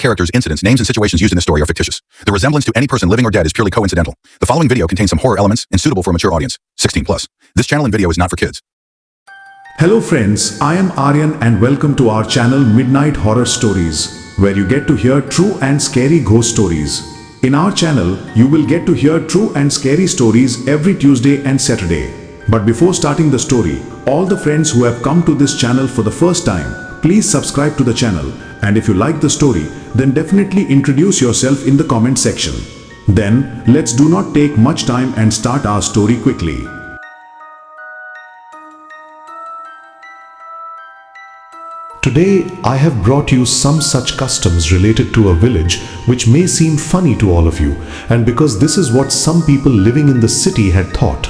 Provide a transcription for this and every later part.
characters, incidents, names, and situations used in this story are fictitious. The resemblance to any person living or dead is purely coincidental. The following video contains some horror elements and suitable for a mature audience, 16 plus. This channel and video is not for kids. Hello friends, I am Aryan and welcome to our channel Midnight Horror Stories, where you get to hear true and scary ghost stories. In our channel, you will get to hear true and scary stories every Tuesday and Saturday. But before starting the story, all the friends who have come to this channel for the first time, please subscribe to the channel, and if you like the story, then definitely introduce yourself in the comment section. Then, let's do not take much time and start our story quickly. Today, I have brought you some such customs related to a village which may seem funny to all of you, and because this is what some people living in the city had thought.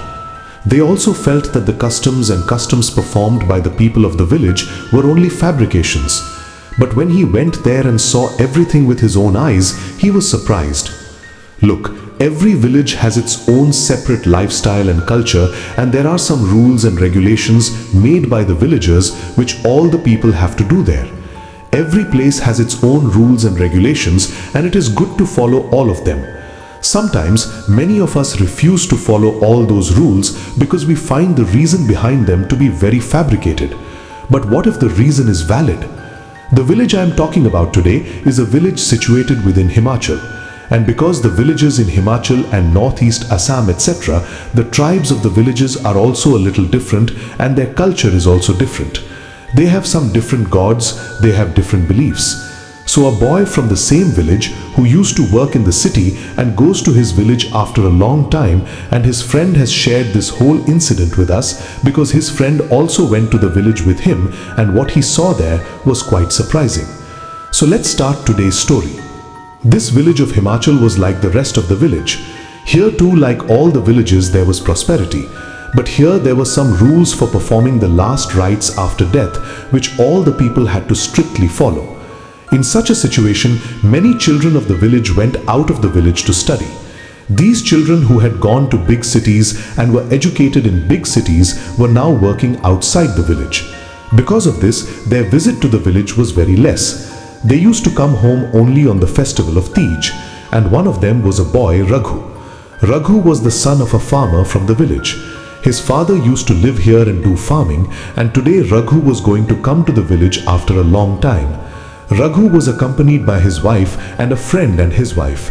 They also felt that the customs performed by the people of the village were only fabrications. But when he went there and saw everything with his own eyes, he was surprised. Look, every village has its own separate lifestyle and culture, and there are some rules and regulations made by the villagers which all the people have to do there. Every place has its own rules and regulations, and it is good to follow all of them. Sometimes, many of us refuse to follow all those rules because we find the reason behind them to be very fabricated. But what if the reason is valid? The village I am talking about today is a village situated within Himachal. And because the villages in Himachal and northeast Assam etc., the tribes of the villages are also a little different, and their culture is also different. They have some different gods, they have different beliefs. So a boy from the same village who used to work in the city and goes to his village after a long time, and his friend has shared this whole incident with us because his friend also went to the village with him, and what he saw there was quite surprising. So let's start today's story. This village of Himachal was like the rest of the village. Here too, like all the villages, there was prosperity. But here there were some rules for performing the last rites after death, which all the people had to strictly follow. In such a situation, many children of the village went out of the village to study. These children who had gone to big cities and were educated in big cities were now working outside the village. Because of this, their visit to the village was very less. They used to come home only on the festival of Tej, and one of them was a boy, Raghu. Raghu was the son of a farmer from the village. His father used to live here and do farming, and today Raghu was going to come to the village after a long time. Raghu was accompanied by his wife and a friend and his wife.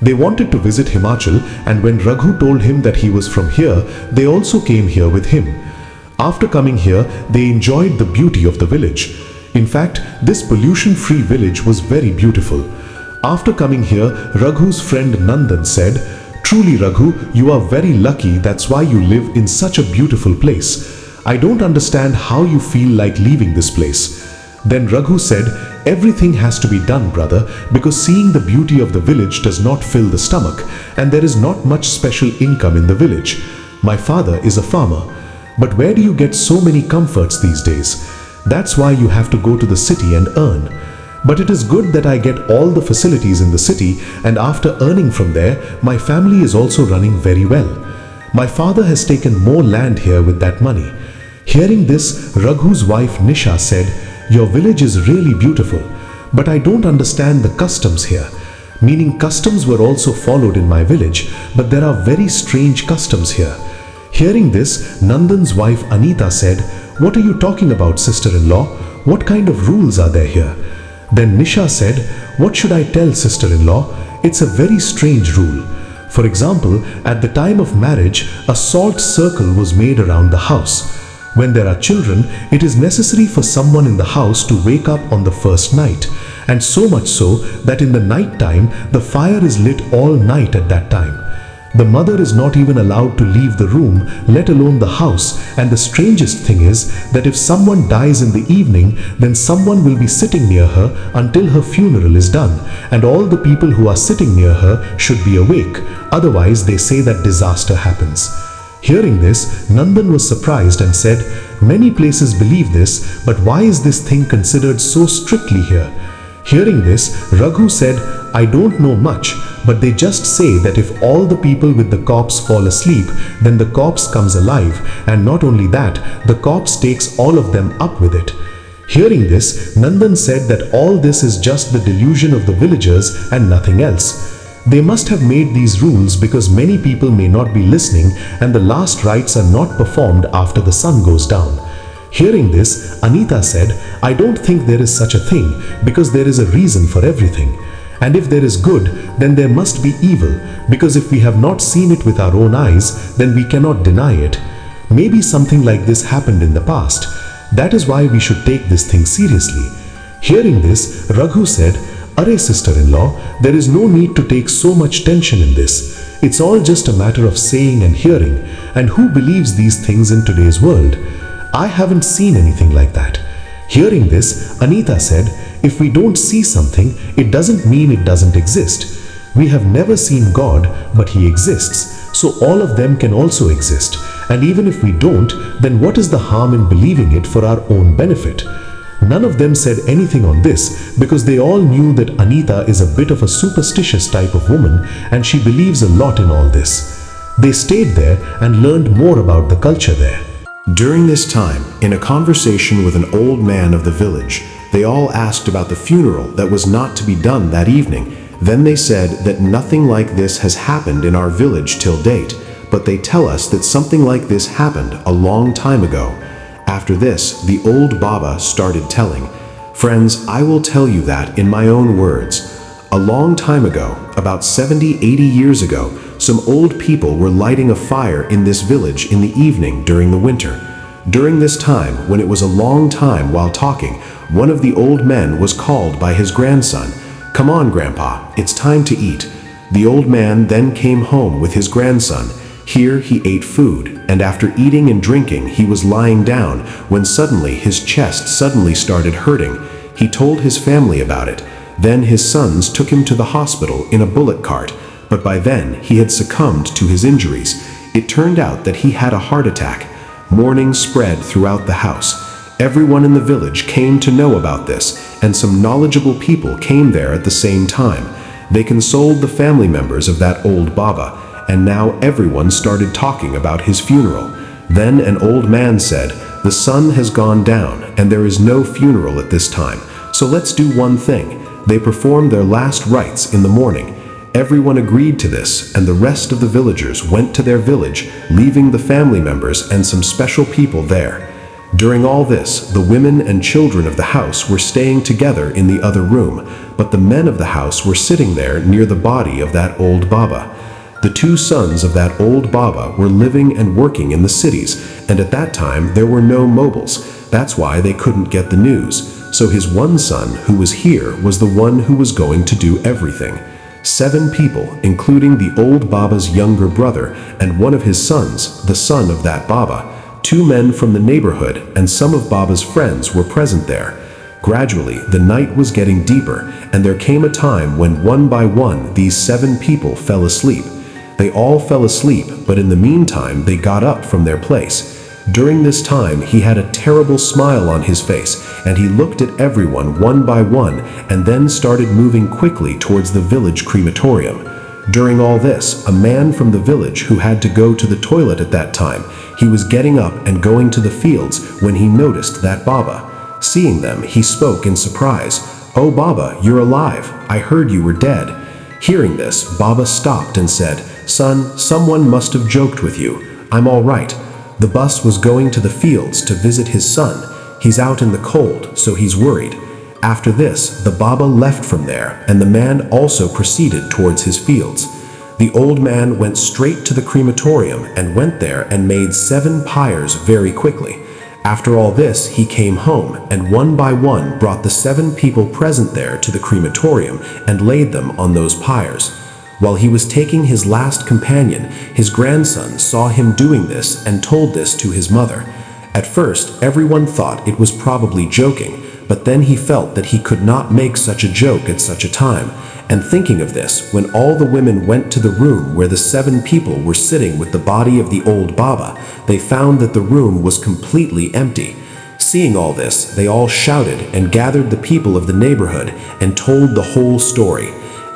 They wanted to visit Himachal, and when Raghu told him that he was from here, they also came here with him. After coming here, they enjoyed the beauty of the village. In fact, this pollution-free village was very beautiful. After coming here, Raghu's friend Nandan said, "Truly Raghu, you are very lucky, that's why you live in such a beautiful place. I don't understand how you feel like leaving this place." Then Raghu said, "Everything has to be done, brother, because seeing the beauty of the village does not fill the stomach, and there is not much special income in the village. My father is a farmer. But where do you get so many comforts these days? That's why you have to go to the city and earn. But it is good that I get all the facilities in the city, and after earning from there, my family is also running very well. My father has taken more land here with that money." Hearing this, Raghu's wife Nisha said, "Your village is really beautiful, but I don't understand the customs here." Meaning customs were also followed in my village, but there are very strange customs here. Hearing this, Nandan's wife Anita said, "What are you talking about, sister-in-law? What kind of rules are there here?" Then Nisha said, "What should I tell, sister-in-law? It's a very strange rule. For example, at the time of marriage, a salt circle was made around the house. When there are children, it is necessary for someone in the house to wake up on the first night, and so much so that in the night time, the fire is lit all night at that time. The mother is not even allowed to leave the room, let alone the house, and the strangest thing is that if someone dies in the evening, then someone will be sitting near her until her funeral is done, and all the people who are sitting near her should be awake, otherwise they say that disaster happens." Hearing this, Nandan was surprised and said, "Many places believe this, but why is this thing considered so strictly here?" Hearing this, Raghu said, "I don't know much, but they just say that if all the people with the corpse fall asleep, then the corpse comes alive, and not only that, the corpse takes all of them up with it." Hearing this, Nandan said that all this is just the delusion of the villagers and nothing else. They must have made these rules because many people may not be listening and the last rites are not performed after the sun goes down. Hearing this, Anita said, I don't think there is such a thing because there is a reason for everything. And if there is good, then there must be evil, because if we have not seen it with our own eyes, then we cannot deny it. Maybe something like this happened in the past. That is why we should take this thing seriously. Hearing this, Raghu said, Arey sister-in-law, there is no need to take so much tension in this. It's all just a matter of saying and hearing, and who believes these things in today's world? I haven't seen anything like that. Hearing this, Anita said, if we don't see something, it doesn't mean it doesn't exist. We have never seen God, but He exists, so all of them can also exist. And even if we don't, then what is the harm in believing it for our own benefit? None of them said anything on this because they all knew that Anita is a bit of a superstitious type of woman and she believes a lot in all this. They stayed there and learned more about the culture there. During this time, in a conversation with an old man of the village, they all asked about the funeral that was not to be done that evening. Then they said that nothing like this has happened in our village till date, but they tell us that something like this happened a long time ago. After this, the old Baba started telling, Friends, I will tell you that in my own words. A long time ago, about 70, 80 years ago, some old people were lighting a fire in this village in the evening during the winter. During this time, when it was a long time while talking, one of the old men was called by his grandson. Come on, Grandpa, it's time to eat. The old man then came home with his grandson. Here he ate food, and after eating and drinking, he was lying down when suddenly his chest suddenly started hurting. He told his family about it. Then his sons took him to the hospital in a bullock cart, but by then he had succumbed to his injuries. It turned out that he had a heart attack. Mourning spread throughout the house. Everyone in the village came to know about this, and some knowledgeable people came there at the same time. They consoled the family members of that old Baba, and now everyone started talking about his funeral. Then an old man said, The sun has gone down, and there is no funeral at this time, so let's do one thing. They performed their last rites in the morning. Everyone agreed to this, and the rest of the villagers went to their village, leaving the family members and some special people there. During all this, the women and children of the house were staying together in the other room, but the men of the house were sitting there near the body of that old Baba. The two sons of that old Baba were living and working in the cities, and at that time there were no mobiles. That's why they couldn't get the news. So his one son, who was here, was the one who was going to do everything. 7 people, including the old Baba's younger brother and one of his sons, the son of that Baba. 2 men from the neighborhood and some of Baba's friends were present there. Gradually, the night was getting deeper, and there came a time when one by one these 7 people fell asleep. They all fell asleep, but in the meantime they got up from their place. During this time he had a terrible smile on his face, and he looked at everyone one by one and then started moving quickly towards the village crematorium. During all this, a man from the village who had to go to the toilet at that time, he was getting up and going to the fields when he noticed that Baba. Seeing them, he spoke in surprise. "Oh Baba, you're alive. I heard you were dead." Hearing this, Baba stopped and said, "Son, someone must have joked with you. I'm all right. The bus was going to the fields to visit his son. He's out in the cold, so he's worried." After this, the Baba left from there, and the man also proceeded towards his fields. The old man went straight to the crematorium and went there and made 7 pyres very quickly. After all this, he came home and one by one brought the 7 people present there to the crematorium and laid them on those pyres. While he was taking his last companion, his grandson saw him doing this and told this to his mother. At first, everyone thought it was probably joking, but then he felt that he could not make such a joke at such a time. And thinking of this, when all the women went to the room where the 7 people were sitting with the body of the old Baba, they found that the room was completely empty. Seeing all this, they all shouted and gathered the people of the neighborhood and told the whole story.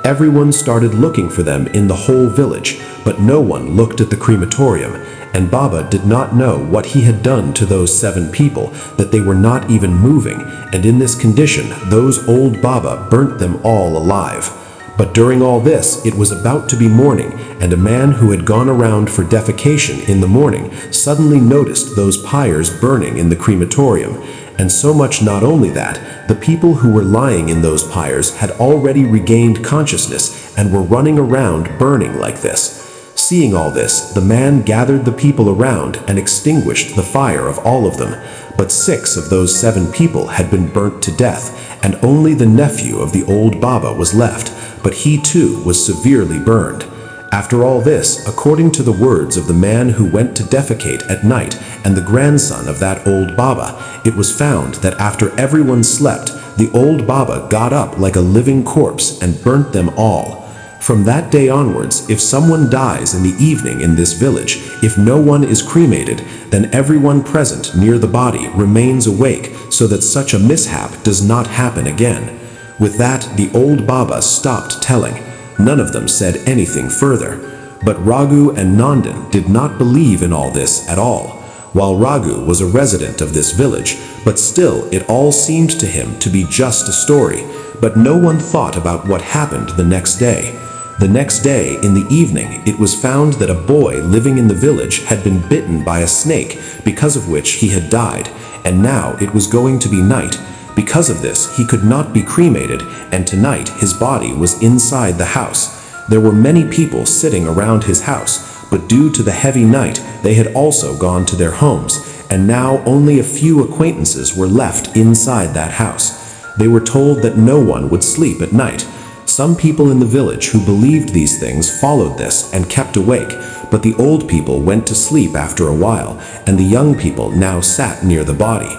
Everyone started looking for them in the whole village, but no one looked at the crematorium, and Baba did not know what he had done to those 7 people, that they were not even moving, and in this condition, those old Baba burnt them all alive. But during all this, it was about to be morning, and a man who had gone around for defecation in the morning suddenly noticed those pyres burning in the crematorium. And so much not only that, the people who were lying in those pyres had already regained consciousness and were running around burning like this. Seeing all this, the man gathered the people around and extinguished the fire of all of them. But 6 of those 7 people had been burnt to death, and only the nephew of the old Baba was left, but he too was severely burned. After all this, according to the words of the man who went to defecate at night and the grandson of that old Baba, it was found that after everyone slept, the old Baba got up like a living corpse and burnt them all. From that day onwards, if someone dies in the evening in this village, if no one is cremated, then everyone present near the body remains awake so that such a mishap does not happen again. With that, the old Baba stopped telling. None of them said anything further. But Raghu and Nandan did not believe in all this at all. While Raghu was a resident of this village, but still it all seemed to him to be just a story. But no one thought about what happened the next day. The next day, in the evening, it was found that a boy living in the village had been bitten by a snake, because of which he had died, and now it was going to be night. Because of this, he could not be cremated, and tonight his body was inside the house. There were many people sitting around his house, but due to the heavy night, they had also gone to their homes, and now only a few acquaintances were left inside that house. They were told that no one would sleep at night. Some people in the village who believed these things followed this and kept awake, but the old people went to sleep after a while, and the young people now sat near the body.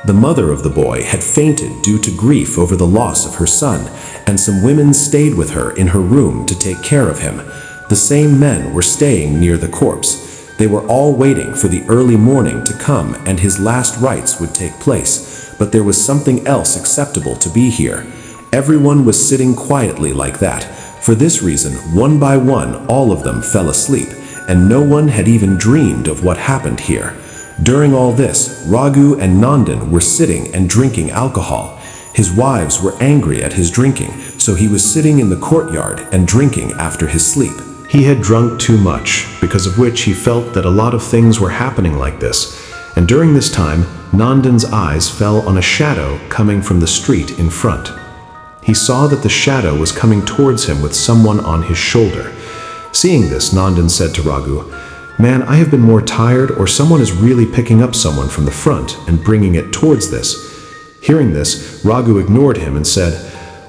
The mother of the boy had fainted due to grief over the loss of her son, and some women stayed with her in her room to take care of him. The same men were staying near the corpse. They were all waiting for the early morning to come and his last rites would take place, but there was something else acceptable to be here. Everyone was sitting quietly like that. For this reason, one by one, all of them fell asleep, and no one had even dreamed of what happened here. During all this, Raghu and Nandan were sitting and drinking alcohol. His wives were angry at his drinking, so he was sitting in the courtyard and drinking after his sleep. He had drunk too much, because of which he felt that a lot of things were happening like this. And during this time, Nandan's eyes fell on a shadow coming from the street in front. He saw that the shadow was coming towards him with someone on his shoulder. Seeing this, Nandan said to Raghu, "Man, I have been more tired, or someone is really picking up someone from the front and bringing it towards this." Hearing this, Raghu ignored him and said,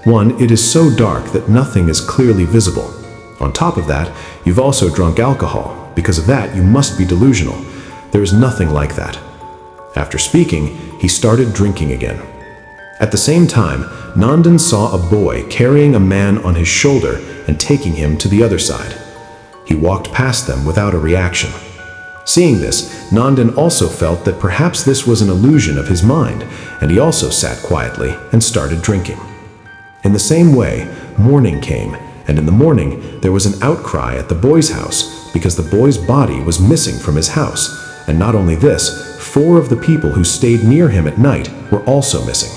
"1. It is so dark that nothing is clearly visible. On top of that, you've also drunk alcohol. Because of that, you must be delusional. There is nothing like that." After speaking, he started drinking again. At the same time, Nandan saw a boy carrying a man on his shoulder and taking him to the other side. He walked past them without a reaction. Seeing this, Nandan also felt that perhaps this was an illusion of his mind, and he also sat quietly and started drinking. In the same way, morning came, and in the morning there was an outcry at the boy's house because the boy's body was missing from his house, and not only this, 4 of the people who stayed near him at night were also missing.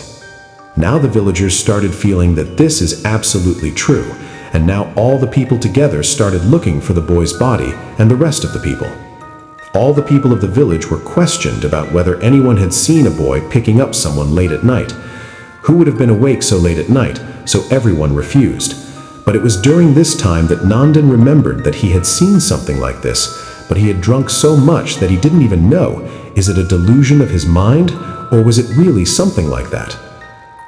Now the villagers started feeling that this is absolutely true, and now all the people together started looking for the boy's body and the rest of the people. All the people of the village were questioned about whether anyone had seen a boy picking up someone late at night. Who would have been awake so late at night? So everyone refused. But it was during this time that Nandan remembered that he had seen something like this, but he had drunk so much that he didn't even know, is it a delusion of his mind, or was it really something like that?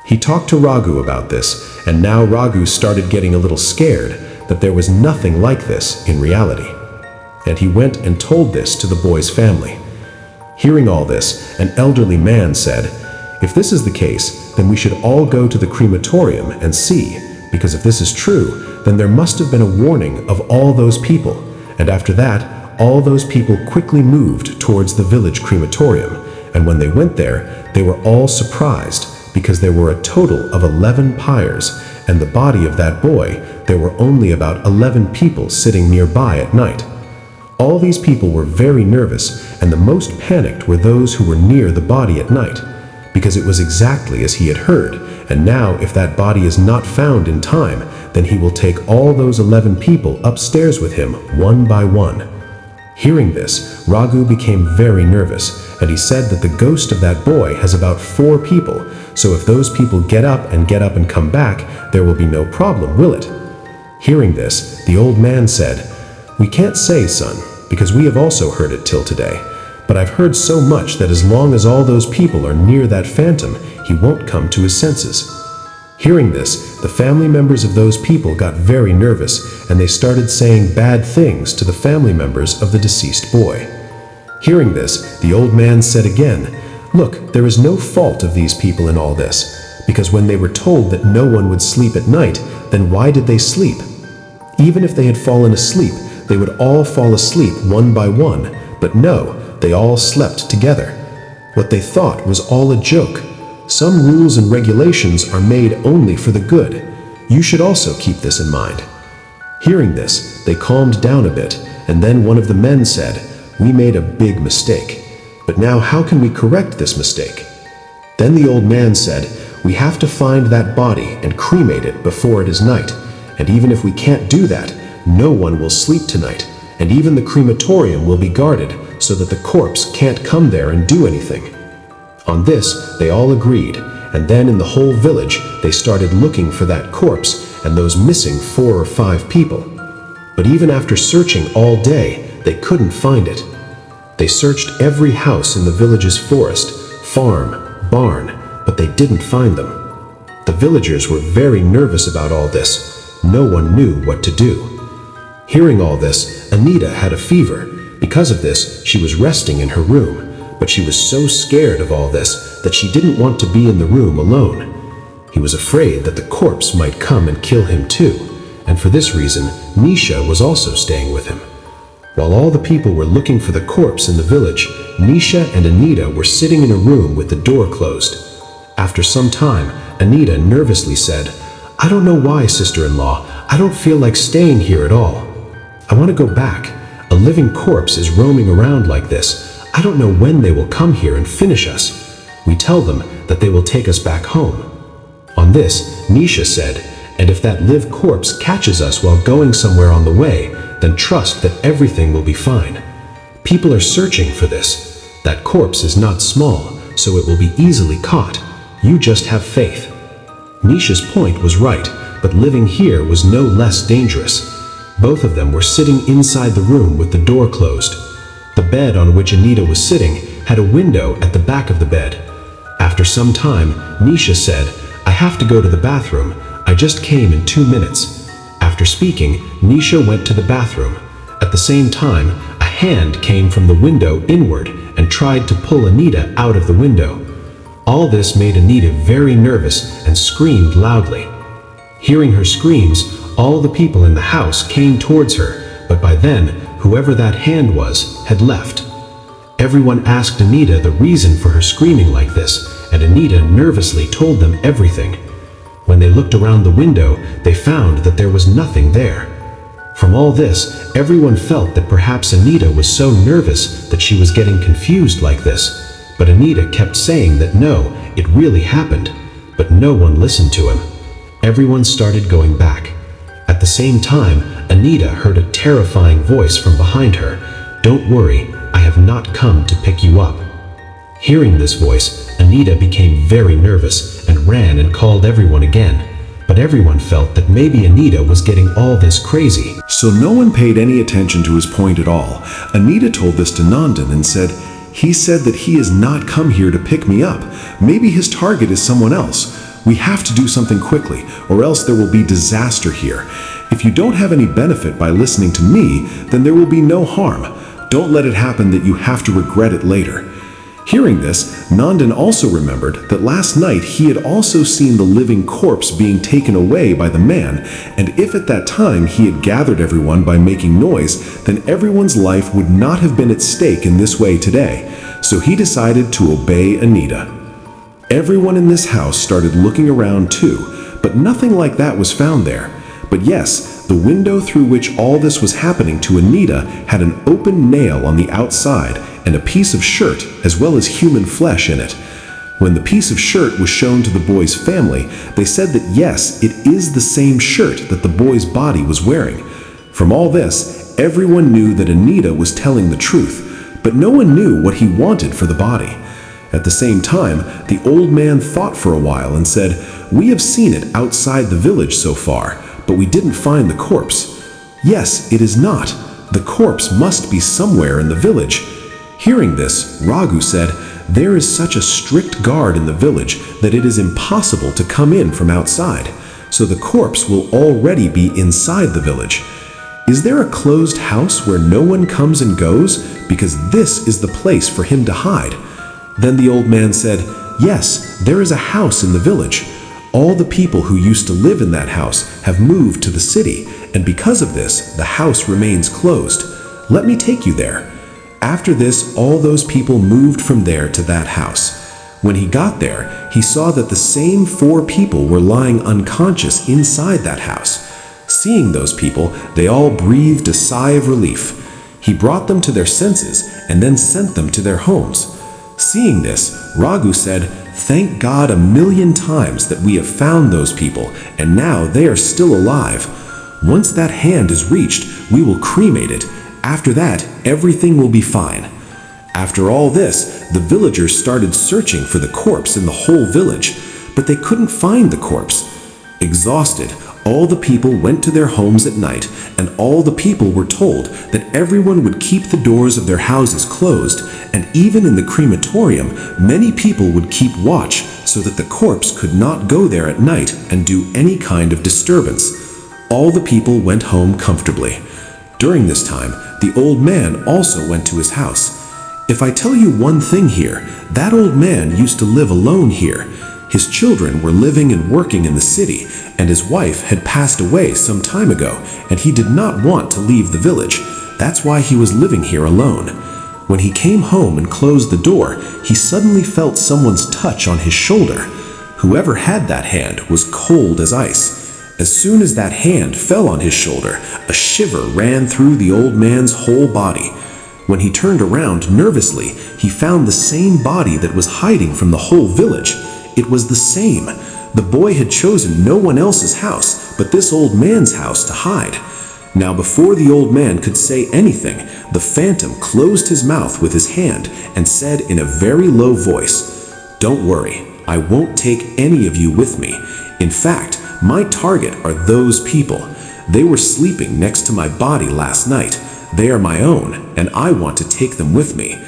He talked to Raghu about this, and now Raghu started getting a little scared that there was nothing like this in reality. And he went and told this to the boy's family. Hearing all this, an elderly man said, "If this is the case, then we should all go to the crematorium and see, because if this is true, then there must have been a warning of all those people." And after that, all those people quickly moved towards the village crematorium, and when they went there, they were all surprised because there were a total of 11 pyres, and the body of that boy there were only about 11 people sitting nearby at night. All these people were very nervous, and the most panicked were those who were near the body at night, because it was exactly as he had heard, and now if that body is not found in time, then he will take all those 11 people upstairs with him, one by one. Hearing this, Raghu became very nervous, and he said that the ghost of that boy has about 4 people, so if those people get up and come back, there will be no problem, will it? Hearing this, the old man said, "We can't say, son, because we have also heard it till today. But I've heard so much that as long as all those people are near that phantom, he won't come to his senses." Hearing this, the family members of those people got very nervous, and they started saying bad things to the family members of the deceased boy. Hearing this, the old man said again, "Look, there is no fault of these people in all this, because when they were told that no one would sleep at night, then why did they sleep? Even if they had fallen asleep, they would all fall asleep one by one, but no, they all slept together. What they thought was all a joke. Some rules and regulations are made only for the good. You should also keep this in mind." Hearing this, they calmed down a bit, and then one of the men said, "We made a big mistake. But now how can we correct this mistake?" Then the old man said, "We have to find that body and cremate it before it is night. And even if we can't do that, no one will sleep tonight, and even the crematorium will be guarded so that the corpse can't come there and do anything." On this, they all agreed, and then in the whole village, they started looking for that corpse and those missing 4 or 5 people. But even after searching all day, they couldn't find it. They searched every house in the village's forest, farm, barn, but they didn't find them. The villagers were very nervous about all this. No one knew what to do. Hearing all this, Anita had a fever. Because of this, she was resting in her room, but she was so scared of all this that she didn't want to be in the room alone. He was afraid that the corpse might come and kill him too, and for this reason, Nisha was also staying with him. While all the people were looking for the corpse in the village, Nisha and Anita were sitting in a room with the door closed. After some time, Anita nervously said, "I don't know why, sister-in-law, I don't feel like staying here at all. I want to go back. A living corpse is roaming around like this. I don't know when they will come here and finish us. We tell them that they will take us back home." On this, Nisha said, "And if that live corpse catches us while going somewhere on the way, then trust that everything will be fine. People are searching for this. That corpse is not small, so it will be easily caught. You just have faith." Nisha's point was right, but living here was no less dangerous. Both of them were sitting inside the room with the door closed. The bed on which Anita was sitting had a window at the back of the bed. After some time, Nisha said, "I have to go to the bathroom. I just came in 2 minutes." After speaking, Nisha went to the bathroom. At the same time, a hand came from the window inward and tried to pull Anita out of the window. All this made Anita very nervous and screamed loudly. Hearing her screams, all the people in the house came towards her, but by then, whoever that hand was had left. Everyone asked Anita the reason for her screaming like this, and Anita nervously told them everything. When they looked around the window, they found that there was nothing there. From all this, everyone felt that perhaps Anita was so nervous that she was getting confused like this. But Anita kept saying that no, it really happened. But no one listened to him. Everyone started going back. At the same time, Anita heard a terrifying voice from behind her. "Don't worry, I have not come to pick you up." Hearing this voice, Anita became very nervous and ran and called everyone again. But everyone felt that maybe Anita was getting all this crazy. So no one paid any attention to his point at all. Anita told this to Nandan and said, "He said that he has not come here to pick me up. Maybe his target is someone else. We have to do something quickly, or else there will be disaster here. If you don't have any benefit by listening to me, then there will be no harm. Don't let it happen that you have to regret it later." Hearing this, Nandan also remembered that last night he had also seen the living corpse being taken away by the man, and if at that time he had gathered everyone by making noise, then everyone's life would not have been at stake in this way today. So he decided to obey Anita. Everyone in this house started looking around too, but nothing like that was found there. But yes, the window through which all this was happening to Anita had an open nail on the outside and a piece of shirt as well as human flesh in it. When the piece of shirt was shown to the boy's family, they said that yes, it is the same shirt that the boy's body was wearing. From all this, everyone knew that Anita was telling the truth, but no one knew what he wanted for the body. At the same time, the old man thought for a while and said, "We have seen it outside the village so far, but we didn't find the corpse. Yes, it is not. The corpse must be somewhere in the village." Hearing this, Raghu said, "There is such a strict guard in the village that it is impossible to come in from outside, so the corpse will already be inside the village. Is there a closed house where no one comes and goes? Because this is the place for him to hide." Then the old man said, "Yes, there is a house in the village. All the people who used to live in that house have moved to the city, and because of this, the house remains closed. Let me take you there." After this, all those people moved from there to that house. When he got there, he saw that the same 4 people were lying unconscious inside that house. Seeing those people, they all breathed a sigh of relief. He brought them to their senses and then sent them to their homes. Seeing this, Raghu said, "Thank God a million times that we have found those people, and now they are still alive. Once that hand is reached, we will cremate it. After that, everything will be fine." After all this, the villagers started searching for the corpse in the whole village, but they couldn't find the corpse. Exhausted, all the people went to their homes at night, and all the people were told that everyone would keep the doors of their houses closed, and even in the crematorium, many people would keep watch so that the corpse could not go there at night and do any kind of disturbance. All the people went home comfortably. During this time, the old man also went to his house. If I tell you one thing here, that old man used to live alone here. His children were living and working in the city, and his wife had passed away some time ago, and he did not want to leave the village. That's why he was living here alone. When he came home and closed the door, he suddenly felt someone's touch on his shoulder. Whoever had that hand was cold as ice. As soon as that hand fell on his shoulder, a shiver ran through the old man's whole body. When he turned around nervously, he found the same body that was hiding from the whole village. It was the same. The boy had chosen no one else's house, but this old man's house to hide. Now before the old man could say anything, the phantom closed his mouth with his hand and said in a very low voice, "Don't worry, I won't take any of you with me. In fact, my target are those people. They were sleeping next to my body last night. They are my own, and I want to take them with me."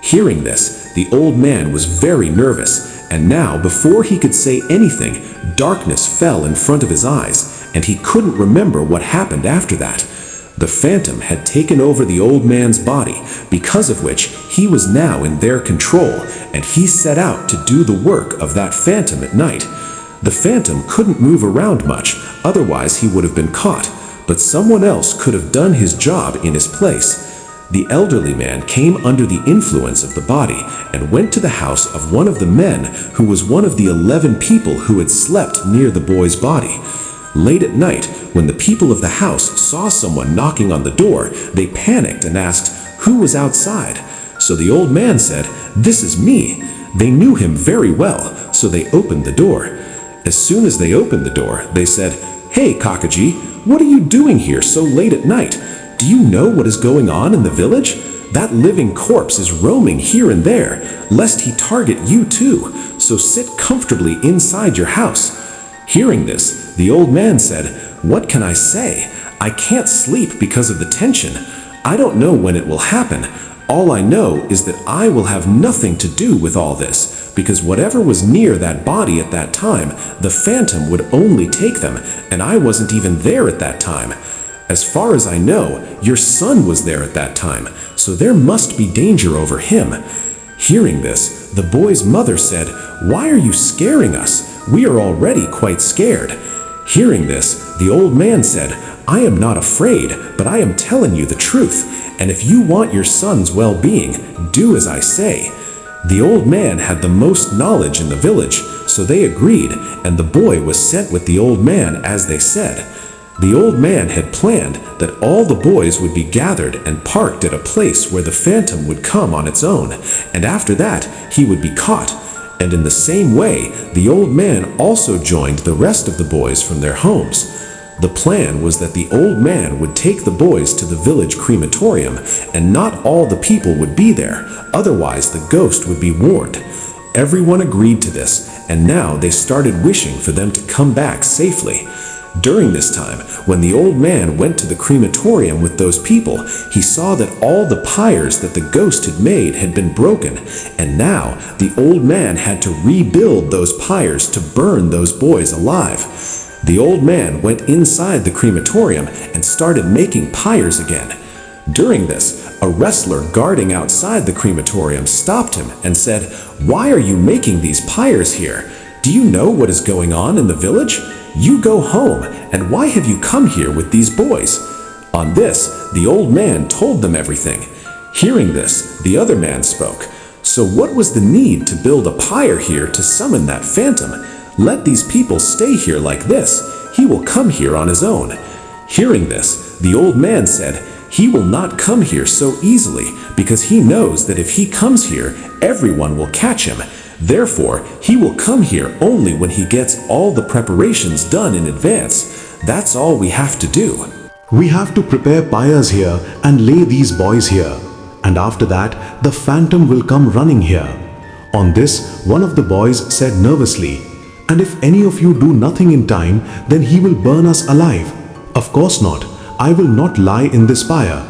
Hearing this, the old man was very nervous, and now before he could say anything, darkness fell in front of his eyes, and he couldn't remember what happened after that. The phantom had taken over the old man's body, because of which he was now in their control, and he set out to do the work of that phantom at night. The phantom couldn't move around much, otherwise he would have been caught, but someone else could have done his job in his place. The elderly man came under the influence of the body and went to the house of one of the men who was one of the 11 people who had slept near the boy's body. Late at night, when the people of the house saw someone knocking on the door, they panicked and asked who was outside. So the old man said, "This is me." They knew him very well, so they opened the door. As soon as they opened the door, they said, "Hey, Kakaji, what are you doing here so late at night? Do you know what is going on in the village? That living corpse is roaming here and there, lest he target you too, so sit comfortably inside your house." Hearing this, the old man said, "What can I say? I can't sleep because of the tension. I don't know when it will happen. All I know is that I will have nothing to do with all this, because whatever was near that body at that time, the phantom would only take them, and I wasn't even there at that time. As far as I know, your son was there at that time, so there must be danger over him." Hearing this, the boy's mother said, "Why are you scaring us? We are already quite scared." Hearing this, the old man said, "I am not afraid, but I am telling you the truth, and if you want your son's well-being, do as I say." The old man had the most knowledge in the village, so they agreed, and the boy was sent with the old man as they said. The old man had planned that all the boys would be gathered and parked at a place where the phantom would come on its own, and after that he would be caught. And in the same way, the old man also joined the rest of the boys from their homes. The plan was that the old man would take the boys to the village crematorium, and not all the people would be there, otherwise the ghost would be warned. Everyone agreed to this, and now they started wishing for them to come back safely. During this time, when the old man went to the crematorium with those people, he saw that all the pyres that the ghost had made had been broken, and now the old man had to rebuild those pyres to burn those boys alive. The old man went inside the crematorium and started making pyres again. During this, a wrestler guarding outside the crematorium stopped him and said, "Why are you making these pyres here? Do you know what is going on in the village? You go home, and why have you come here with these boys?" On this, the old man told them everything. Hearing this, the other man spoke. "So what was the need to build a pyre here to summon that phantom? Let these people stay here like this. He will come here on his own." Hearing this, the old man said, "He will not come here so easily, because he knows that if he comes here, everyone will catch him. Therefore, he will come here only when he gets all the preparations done in advance. That's all we have to do." We have to prepare pyres here and lay these boys here. And after that, the phantom will come running here. On this, one of the boys said nervously, "And if any of you do nothing in time, then he will burn us alive." "Of course not. I will not lie in this pyre."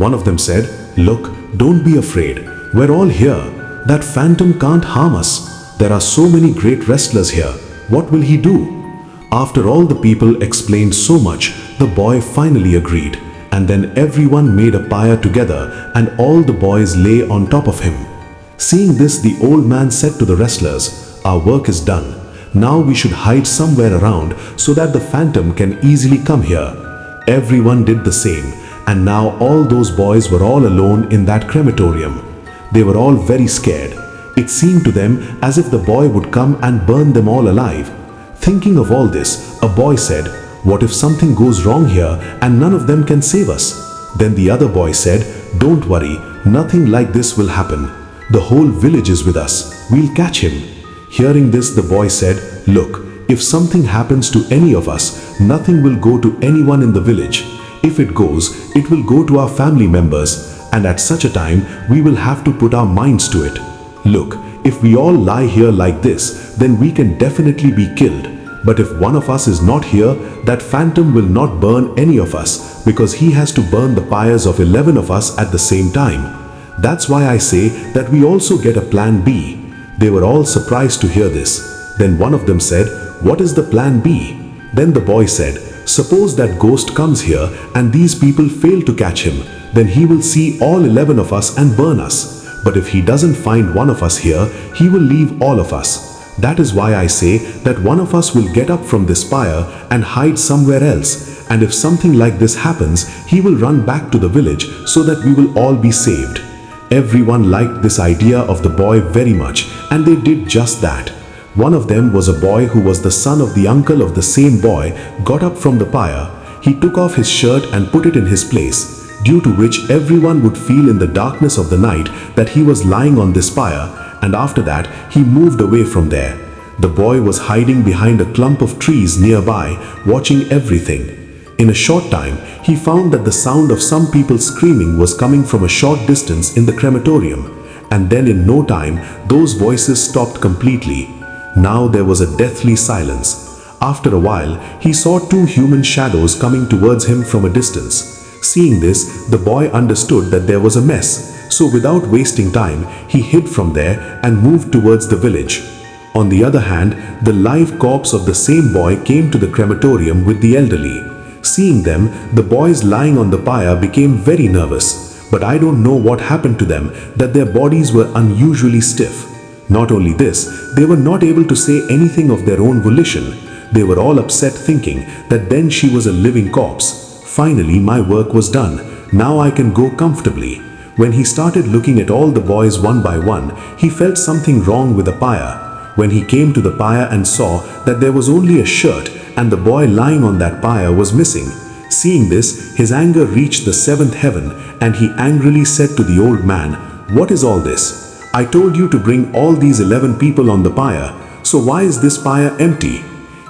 One of them said, "Look, don't be afraid. We're all here. That phantom can't harm us. There are so many great wrestlers here. What will he do?" After all the people explained so much, the boy finally agreed. And then everyone made a pyre together, and all the boys lay on top of him. Seeing this, the old man said to the wrestlers, "Our work is done. Now we should hide somewhere around so that the phantom can easily come here." Everyone did the same, and now all those boys were all alone in that crematorium. They were all very scared. It seemed to them as if the boy would come and burn them all alive. Thinking of all this, a boy said, "What if something goes wrong here and none of them can save us?" Then the other boy said, "Don't worry, nothing like this will happen. The whole village is with us. We'll catch him." Hearing this, the boy said, "Look, if something happens to any of us, nothing will go to anyone in the village. If it goes, it will go to our family members. And at such a time, we will have to put our minds to it. Look, if we all lie here like this, then we can definitely be killed. But if one of us is not here, that phantom will not burn any of us, because he has to burn the pyres of 11 of us at the same time. That's why I say that we also get a plan B." They were all surprised to hear this. Then one of them said, "What is the plan B?" Then the boy said, "Suppose that ghost comes here and these people fail to catch him, then he will see all 11 of us and burn us. But if he doesn't find one of us here, he will leave all of us. That is why I say that one of us will get up from this pyre and hide somewhere else. And if something like this happens, he will run back to the village so that we will all be saved." Everyone liked this idea of the boy very much, and they did just that. One of them was a boy who was the son of the uncle of the same boy, got up from the pyre. He took off his shirt and put it in his place, due to which everyone would feel in the darkness of the night that he was lying on this pyre, and after that he moved away from there. The boy was hiding behind a clump of trees nearby, watching everything. In a short time, he found that the sound of some people screaming was coming from a short distance in the crematorium, and then in no time, those voices stopped completely. Now there was a deathly silence. After a while, he saw two human shadows coming towards him from a distance. Seeing this, the boy understood that there was a mess, so without wasting time, he hid from there and moved towards the village. On the other hand, the live corpse of the same boy came to the crematorium with the elderly. Seeing them, the boys lying on the pyre became very nervous. But I don't know what happened to them, that their bodies were unusually stiff. Not only this, they were not able to say anything of their own volition. They were all upset, thinking that then she was a living corpse. Finally, my work was done. Now I can go comfortably. When he started looking at all the boys one by one, he felt something wrong with the pyre. When he came to the pyre and saw that there was only a shirt and the boy lying on that pyre was missing. Seeing this, his anger reached the seventh heaven, and he angrily said to the old man, "What is all this? I told you to bring all these 11 people on the pyre, so why is this pyre empty?"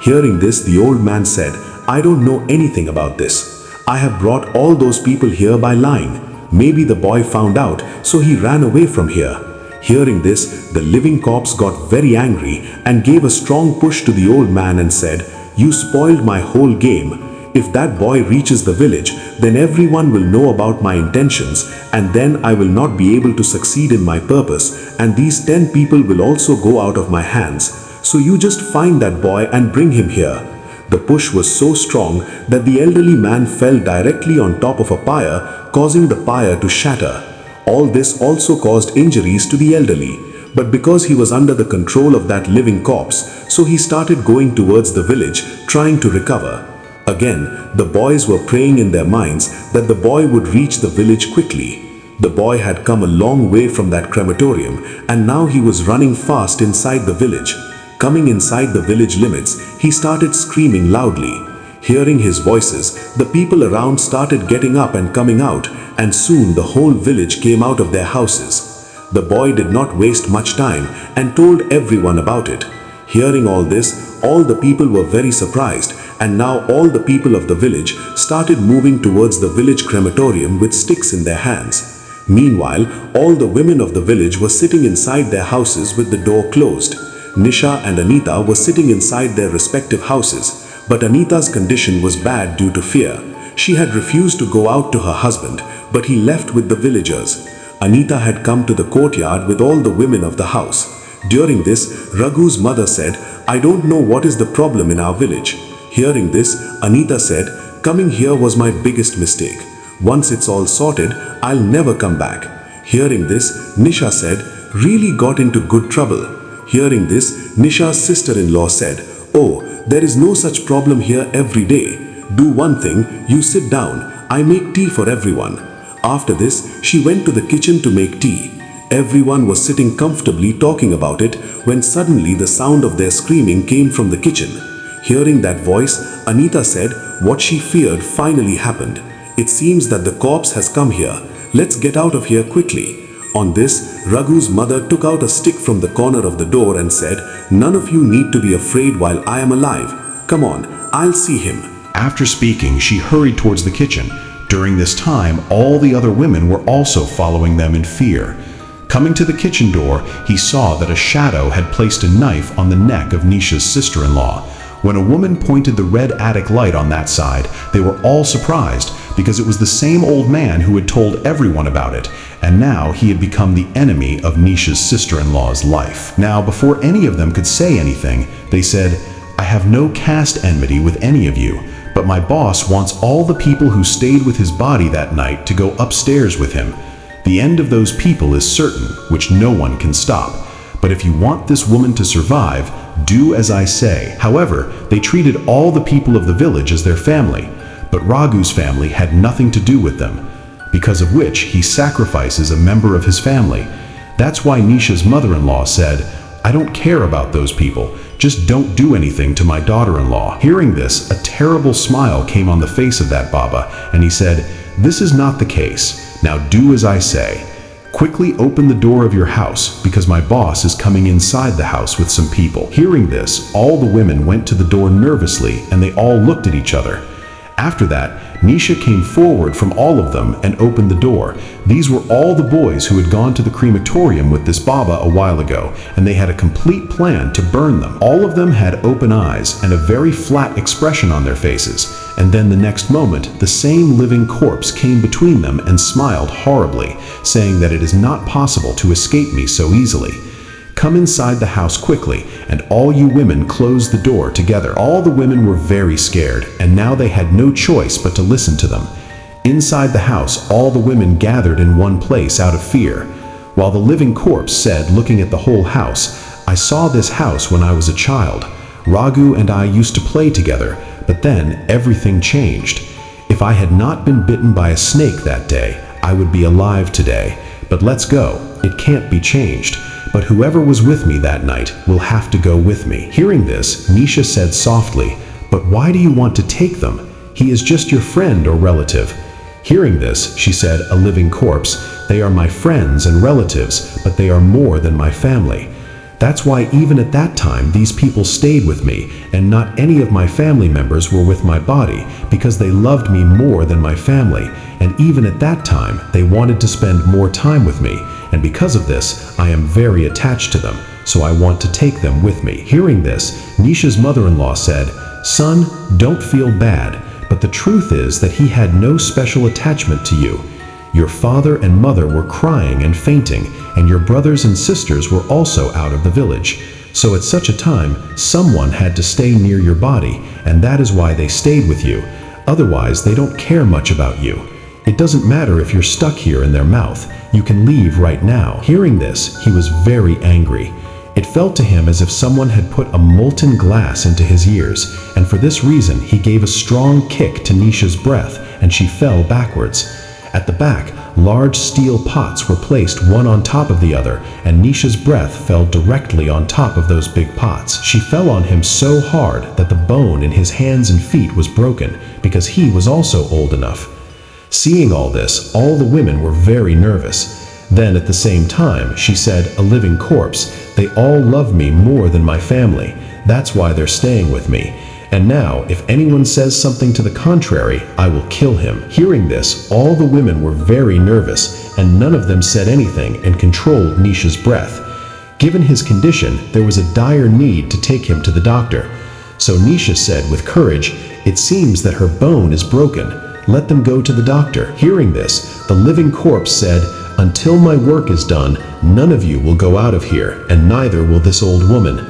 Hearing this, the old man said, "I don't know anything about this. I have brought all those people here by lying. Maybe the boy found out, so he ran away from here." Hearing this, the living corpse got very angry and gave a strong push to the old man and said, "You spoiled my whole game. If that boy reaches the village, then everyone will know about my intentions, and then I will not be able to succeed in my purpose, and these 10 people will also go out of my hands. So you just find that boy and bring him here." The push was so strong that the elderly man fell directly on top of a pyre, causing the pyre to shatter. All this also caused injuries to the elderly, but because he was under the control of that living corpse, so he started going towards the village, trying to recover. Again, the boys were praying in their minds that the boy would reach the village quickly. The boy had come a long way from that crematorium, and now he was running fast inside the village. Coming inside the village limits, he started screaming loudly. Hearing his voices, the people around started getting up and coming out, and soon the whole village came out of their houses. The boy did not waste much time and told everyone about it. Hearing all this, all the people were very surprised, and now all the people of the village started moving towards the village crematorium with sticks in their hands. Meanwhile, all the women of the village were sitting inside their houses with the door closed. Nisha and Anita were sitting inside their respective houses, but Anita's condition was bad due to fear. She had refused to go out to her husband, but he left with the villagers. Anita had come to the courtyard with all the women of the house. During this, Raghu's mother said, "I don't know what is the problem in our village." Hearing this, Anita said, "Coming here was my biggest mistake. Once it's all sorted, I'll never come back." Hearing this, Nisha said, "Really got into good trouble." Hearing this, Nisha's sister-in-law said, "Oh, there is no such problem here every day. Do one thing, you sit down. I make tea for everyone." After this, she went to the kitchen to make tea. Everyone was sitting comfortably talking about it when suddenly the sound of their screaming came from the kitchen. Hearing that voice, Anita said what she feared finally happened. "It seems that the corpse has come here. Let's get out of here quickly." On this, Raghu's mother took out a stick from the corner of the door and said, "None of you need to be afraid while I am alive. Come on, I'll see him." After speaking, she hurried towards the kitchen. During this time, all the other women were also following them in fear. Coming to the kitchen door, he saw that a shadow had placed a knife on the neck of Nisha's sister-in-law. When a woman pointed the red attic light on that side, they were all surprised because it was the same old man who had told everyone about it, and now he had become the enemy of Nisha's sister-in-law's life. Now, before any of them could say anything, they said, "I have no caste enmity with any of you, but my boss wants all the people who stayed with his body that night to go upstairs with him. The end of those people is certain, which no one can stop. But if you want this woman to survive, do as I say." However, they treated all the people of the village as their family, but Raghu's family had nothing to do with them, because of which he sacrifices a member of his family. That's why Nisha's mother-in-law said, "I don't care about those people, just don't do anything to my daughter-in-law." Hearing this, a terrible smile came on the face of that Baba, and he said, "This is not the case. Now do as I say. Quickly open the door of your house, because my boss is coming inside the house with some people." Hearing this, all the women went to the door nervously, and they all looked at each other. After that, Nisha came forward from all of them and opened the door. These were all the boys who had gone to the crematorium with this Baba a while ago, and they had a complete plan to burn them. All of them had open eyes and a very flat expression on their faces, and then the next moment, the same living corpse came between them and smiled horribly, saying that it is not possible to escape me so easily. Come inside the house quickly, and all you women close the door together. All the women were very scared, and now they had no choice but to listen to them. Inside the house, all the women gathered in one place out of fear, while the living corpse said, looking at the whole house, "I saw this house when I was a child. Raghu and I used to play together, but then everything changed. If I had not been bitten by a snake that day, I would be alive today. But let's go, it can't be changed. But whoever was with me that night will have to go with me." Hearing this, Nisha said softly, "But why do you want to take them? He is just your friend or relative." Hearing this, she said, "A living corpse. They are my friends and relatives, but they are more than my family. That's why even at that time these people stayed with me, and not any of my family members were with my body, because they loved me more than my family, and even at that time they wanted to spend more time with me, and because of this I am very attached to them, so I want to take them with me." Hearing this, Nisha's mother-in-law said, "Son, don't feel bad, but the truth is that he had no special attachment to you. Your father and mother were crying and fainting, and your brothers and sisters were also out of the village. So at such a time, someone had to stay near your body, and that is why they stayed with you. Otherwise, they don't care much about you. It doesn't matter if you're stuck here in their mouth. You can leave right now." Hearing this, he was very angry. It felt to him as if someone had put a molten glass into his ears, and for this reason he gave a strong kick to Nisha's breath, and she fell backwards. At the back, large steel pots were placed one on top of the other, and Nisha's breath fell directly on top of those big pots. She fell on him so hard that the bone in his hands and feet was broken, because he was also old enough. Seeing all this, all the women were very nervous. Then at the same time, she said, "A living corpse. They all love me more than my family. That's why they're staying with me. And now, if anyone says something to the contrary, I will kill him." Hearing this, all the women were very nervous, and none of them said anything and controlled Nisha's breath. Given his condition, there was a dire need to take him to the doctor. So Nisha said with courage, "It seems that her bone is broken. Let them go to the doctor." Hearing this, the living corpse said, "Until my work is done, none of you will go out of here, and neither will this old woman.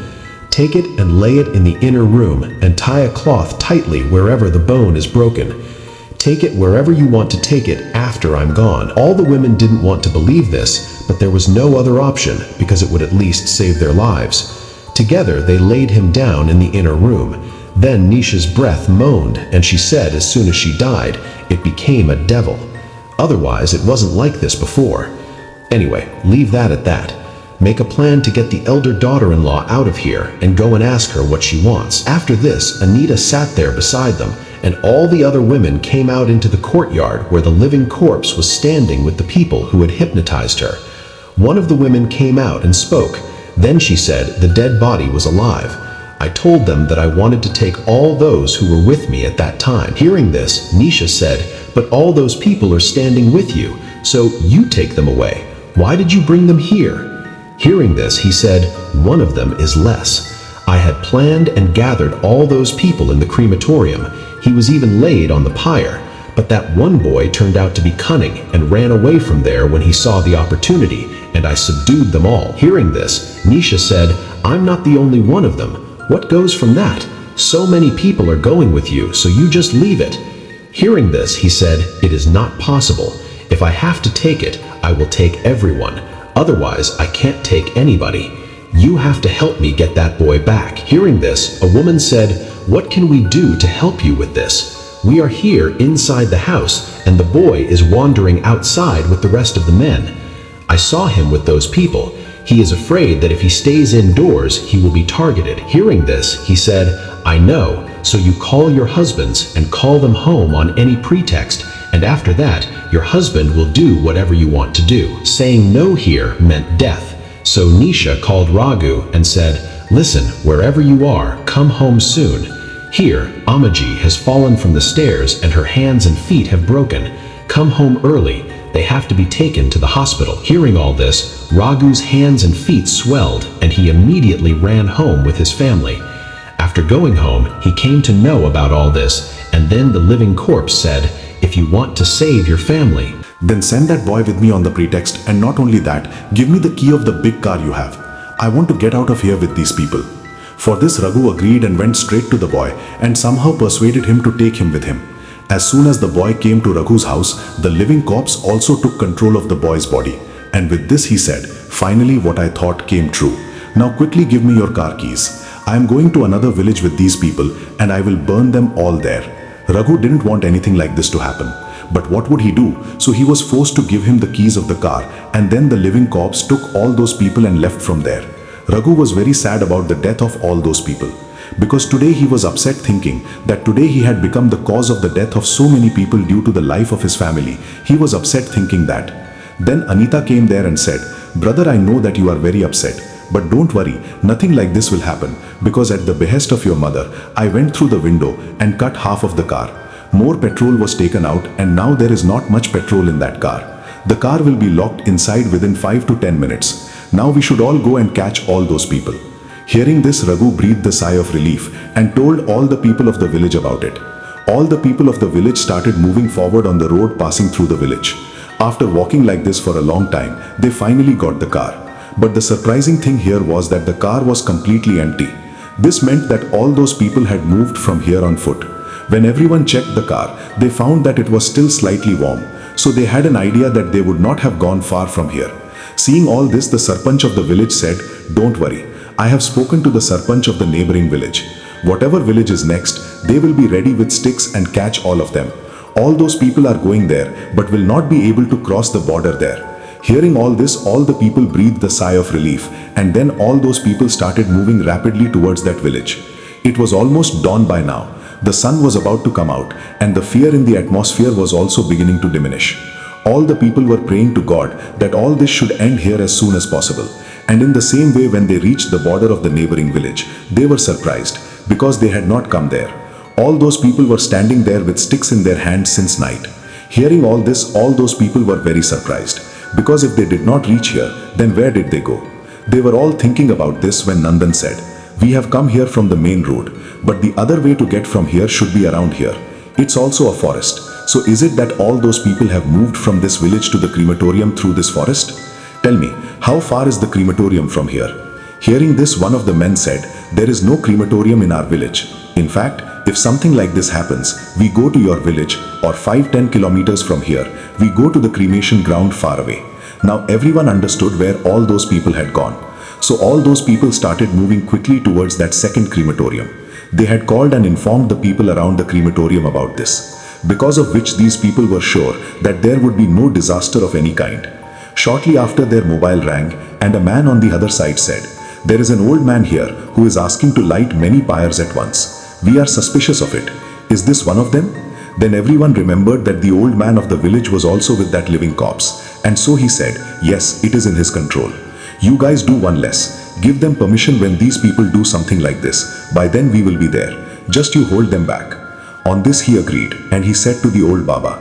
Take it and lay it in the inner room, and tie a cloth tightly wherever the bone is broken. Take it wherever you want to take it after I'm gone." All the women didn't want to believe this, but there was no other option, because it would at least save their lives. Together they laid him down in the inner room. Then Nisha's breath moaned, and she said as soon as she died, it became a devil. Otherwise, it wasn't like this before. Anyway, leave that at that. Make a plan to get the elder daughter-in-law out of here and go and ask her what she wants. After this, Anita sat there beside them, and all the other women came out into the courtyard where the living corpse was standing with the people who had hypnotized her. One of the women came out and spoke. Then she said the dead body was alive. "I told them that I wanted to take all those who were with me at that time." Hearing this, Nisha said, "But all those people are standing with you, so you take them away. Why did you bring them here?" Hearing this, he said, "One of them is less. I had planned and gathered all those people in the crematorium. He was even laid on the pyre. But that one boy turned out to be cunning and ran away from there when he saw the opportunity, and I subdued them all." Hearing this, Nisha said, "I'm not the only one of them. What goes from that? So many people are going with you, so you just leave it." Hearing this, he said, "It is not possible. If I have to take it, I will take everyone. Otherwise, I can't take anybody. You have to help me get that boy back." Hearing this, a woman said, "What can we do to help you with this? We are here inside the house, and the boy is wandering outside with the rest of the men. I saw him with those people. He is afraid that if he stays indoors, he will be targeted." Hearing this, he said, "I know, so you call your husbands and call them home on any pretext, and after that, your husband will do whatever you want to do." Saying no here meant death. So Nisha called Raghu and said, "Listen, wherever you are, come home soon. Here, Amaji has fallen from the stairs and her hands and feet have broken. Come home early. They have to be taken to the hospital." Hearing all this, Raghu's hands and feet swelled, and he immediately ran home with his family. After going home, he came to know about all this, and then the living corpse said, "If you want to save your family, Then send that boy with me on the pretext, and not only that, give me the key of the big car you have. I want to get out of here with these people." For this, Raghu agreed and went straight to the boy and somehow persuaded him to take him with him. As soon as the boy came to Raghu's house, the living corpse also took control of the boy's body. And with this he said, "Finally what I thought came true. Now quickly give me your car keys. I am going to another village with these people and I will burn them all there." Raghu didn't want anything like this to happen. But what would he do? So he was forced to give him the keys of the car, and then the living corpse took all those people and left from there. Raghu was very sad about the death of all those people. because today he was upset thinking that today he had become the cause of the death of so many people due to the life of his family. He was upset thinking that. Then Anita came there and said, "Brother, I know that you are very upset. But don't worry, nothing like this will happen, because at the behest of your mother, I went through the window and cut half of the car. More petrol was taken out and now there is not much petrol in that car. The car will be locked inside within 5 to 10 minutes. Now we should all go and catch all those people." Hearing this, Raghu breathed a sigh of relief and told all the people of the village about it. All the people of the village started moving forward on the road passing through the village. After walking like this for a long time, they finally got the car. But the surprising thing here was that the car was completely empty. This meant that all those people had moved from here on foot. When everyone checked the car, they found that it was still slightly warm, so they had an idea that they would not have gone far from here. Seeing all this, the Sarpanch of the village said, "Don't worry, I have spoken to the Sarpanch of the neighboring village. Whatever village is next, they will be ready with sticks and catch all of them. All those people are going there, but will not be able to cross the border there." Hearing all this, all the people breathed a sigh of relief, and then all those people started moving rapidly towards that village. It was almost dawn by now. The sun was about to come out, and the fear in the atmosphere was also beginning to diminish. All the people were praying to God that all this should end here as soon as possible. And in the same way, when they reached the border of the neighboring village, they were surprised because they had not come there. All those people were standing there with sticks in their hands since night. Hearing all this, all those people were very surprised, because if they did not reach here, then where did they go? They were all thinking about this when Nandan said, "We have come here from the main road, but the other way to get from here should be around here. It's also a forest. So is it that all those people have moved from this village to the crematorium through this forest? Tell me, how far is the crematorium from here?" Hearing this, one of the men said, "There is no crematorium in our village. In fact, if something like this happens, we go to your village, or 5-10 kilometers from here, we go to the cremation ground far away." Now everyone understood where all those people had gone. So all those people started moving quickly towards that second crematorium. They had called and informed the people around the crematorium about this, because of which these people were sure that there would be no disaster of any kind. Shortly after, their mobile rang, and a man on the other side said, "There is an old man here who is asking to light many pyres at once. We are suspicious of it. Is this one of them?" Then everyone remembered that the old man of the village was also with that living corpse, and so he said, "Yes, it is in his control. You guys do one less. Give them permission when these people do something like this. By then we will be there. Just you hold them back." On this he agreed, and he said to the old Baba,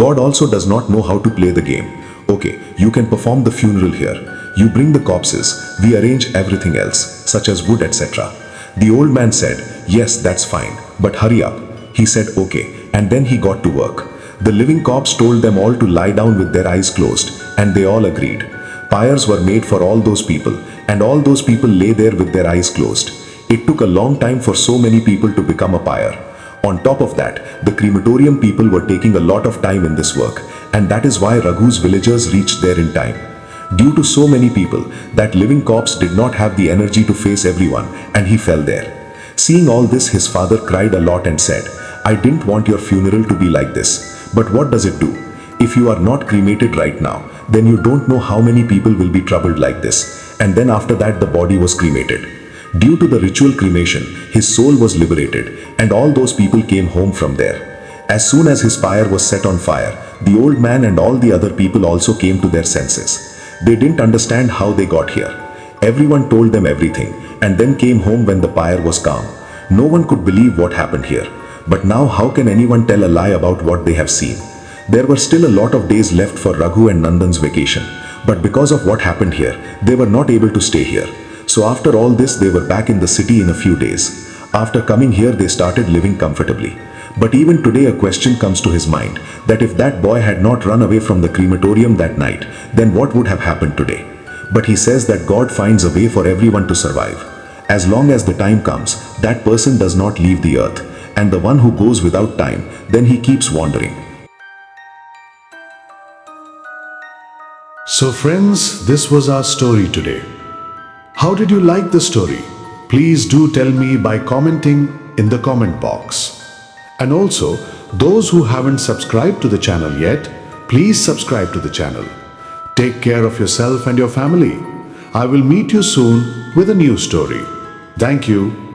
"God also does not know how to play the game. Okay, you can perform the funeral here. You bring the corpses. We arrange everything else, such as wood, etc." The old man said, "Yes, that's fine, but hurry up." He said, "Okay," and then he got to work. The living corpse told them all to lie down with their eyes closed, and they all agreed. Pyres were made for all those people, and all those people lay there with their eyes closed. It took a long time for so many people to become a pyre. On top of that, the crematorium people were taking a lot of time in this work, and that is why Raghu's villagers reached there in time. Due to so many people, that living corpse did not have the energy to face everyone, and he fell there. Seeing all this, his father cried a lot and said, "I didn't want your funeral to be like this, but what does it do? If you are not cremated right now, then you don't know how many people will be troubled like this." And then after that, the body was cremated. Due to the ritual cremation, his soul was liberated, and all those people came home from there. As soon as his pyre was set on fire, the old man and all the other people also came to their senses. They didn't understand how they got here. Everyone told them everything, and then came home when the pyre was calm. No one could believe what happened here. But now how can anyone tell a lie about what they have seen? There were still a lot of days left for Raghu and Nandan's vacation, but because of what happened here, they were not able to stay here. So after all this, they were back in the city in a few days. After coming here, they started living comfortably. But even today, a question comes to his mind, that if that boy had not run away from the crematorium that night, then what would have happened today? But he says that God finds a way for everyone to survive. As long as the time comes, that person does not leave the earth, and the one who goes without time, then he keeps wandering. So friends, this was our story today. How did you like the story? Please do tell me by commenting in the comment box. And also, those who haven't subscribed to the channel yet, please subscribe to the channel. Take care of yourself and your family. I will meet you soon with a new story. Thank you.